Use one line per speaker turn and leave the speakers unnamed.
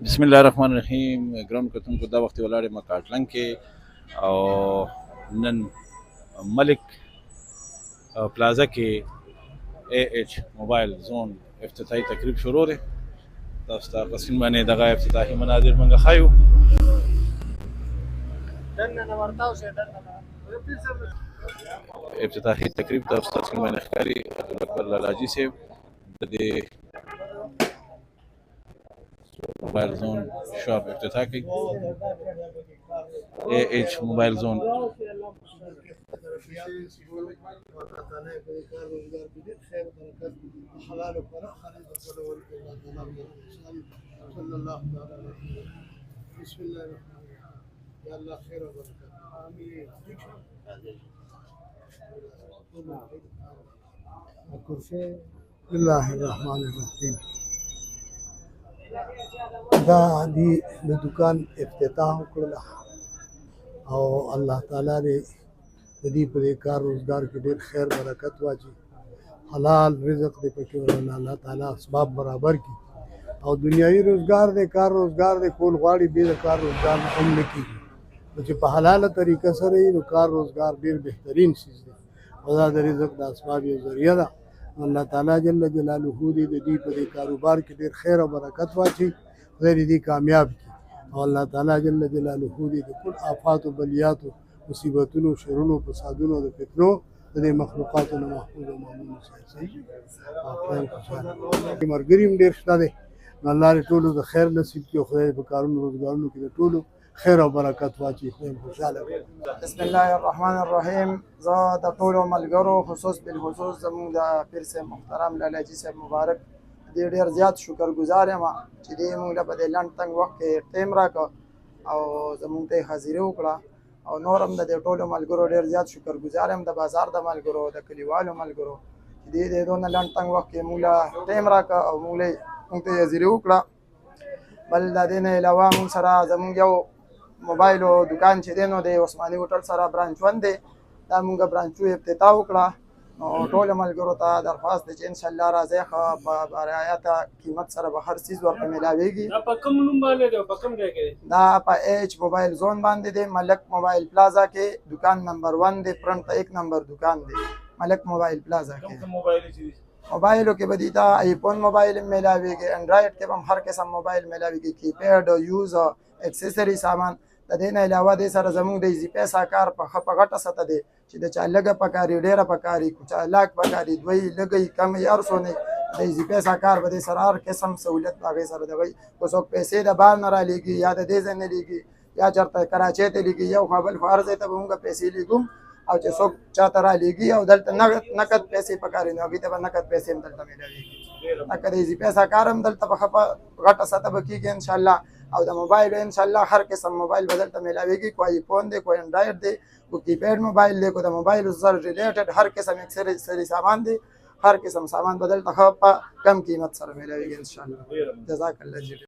بسم الله الرحمن الرحیم. ګران کتونکو دا وخت ولاړې ما کاټلنګ کې او نن ملک پلازا کې اے ایچ موبایل زون افتتاحي تقریب شروع دی. تاسو ته په سکرین باندې دغه افتتاحي مناظر موږ ښیو. افتتاحي تقریب تاسو ته سکرین باندې ښکاري. عبدالاکبر لالاجي صاحب د دې موبایل زون شاپ افتتاح کوي. اے ایچ موبایل زون
بسم الله الرحمن الرحیم. دا دی د دکان افتتاح وکړله او الله تعالی دې د دې په دې کار روزګار کې ډېر خیر برکت واچي، حلال رزق دې پکې ورنه الله تعالی اسباب برابر کړي او دنیایي روزګار دې کار روزګار دې کول غواړي بې د کار روزګار هم نه کېږي. نو چې په حلاله طریقه سره یې نو کار روزګار ډېر بهترین څیز دی او دا د رزق د اسباب یو ذریعه ده. الله تعالی جل جلاله دې د دې په دې کاروبار کې ډېر خیر او برکت واچي، خدای دې کامیاب کړي او الله تعالی جل جلاله دې د ټول آفات او بلیاتو مصیبتونو شرونو فسادونو د فتنو د دې مخلوقاتو نه محفوظ او مامون وساتي. مرګریم ډېر شته دی، نو الله دې ټولو د خیر نصیب کړي او خدای په کارونو روزګارونو کې د ټولو خیر او برکت واچي. خدای خوشاله کړي.
بسم الله الرحمن الرحیم. زه د ټولو ملګرو خصوص بالخصوص زموږ د پیر صاحب محترم لالاجي صاحب مبارک دې ډېر زیات شکرګزار یم چې دې موږ له په دې لنډ تنګ وخت کې ټیم راکړه او زموږ ته حاضري وکړه او نور هم د دې ټولو ملګرو ډېر زیات شکرګزار یم، د بازار د ملګرو، د کلیوالو ملګرو چې دې دونه لنډ تنګ وخت کې موږ له ټیم راکړه او موږ ته حاضري وکړه. بل د دې نه علاوه موږ سره زموږ یو موبایلو دکان چې دی نو د عثماني هوټل سره برانچ ون دی، دا موږ برانچو افتتاح وکړه. نو ټولو ملګرو ته درخواست دی چې انشاءالله راځئ، ښه په رعایته قیمت سره به هر څیز ورته میلاویږي.
دا په کوم نوم باندې دی او په کوم ځای کې دی؟
دا په ایچ موبایل زون باندې دی، ملک موبایل پلازا کې دکان نمبر 1 دی، فرنٹ ته 1 نمبر دکان دی ملک موبایل پلازا کې. موبایلو کې به دیتا آیفون موبایل میلاویږي، انډرایډ کې هم هر قسم موبایل میلاویږي، کیپیډ او یوز او اکسسری سامان. د دې نه علاوه دې سره زموږ د ایزي پیسه کار په غټه سطح دی چې د چا لږه پکاري ډېره پکاري، چا لاک پکاري دوی لږی کمې هر څو نه د ایزي پیسه کار به دې سره هر قسم سهولت په هغې سره دغی که څوک پیسې د بار نه رالیږي یا د دې ځای نه لیږي یا چېرته کراچۍ ته لیږي یو خوا بل خوا هر ځای ته به مونږ پیسې لیږو او چې څوک چاته رالیږي او دلته نقد پیسې پکاري نو هغوی ته به نقد پیسې هم دلته میلاویږي. لکه د ایزي پیسه کار هم دلته په غټه سطح به کېږي انشاءالله او د موبایل انشاءالله هر قسم موبایل به دلته میلاویږي، کوئی آیفون دی، کوئی انډرایډ دی، کوئی کیپیډ موبایل دی، کوئی د موبایل سره ریلیټډ هر قسم اکسسری سامان دی، هر قسم سامان به دلته په کم قیمت سره میلاویږي انشاءالله. جزاک الله.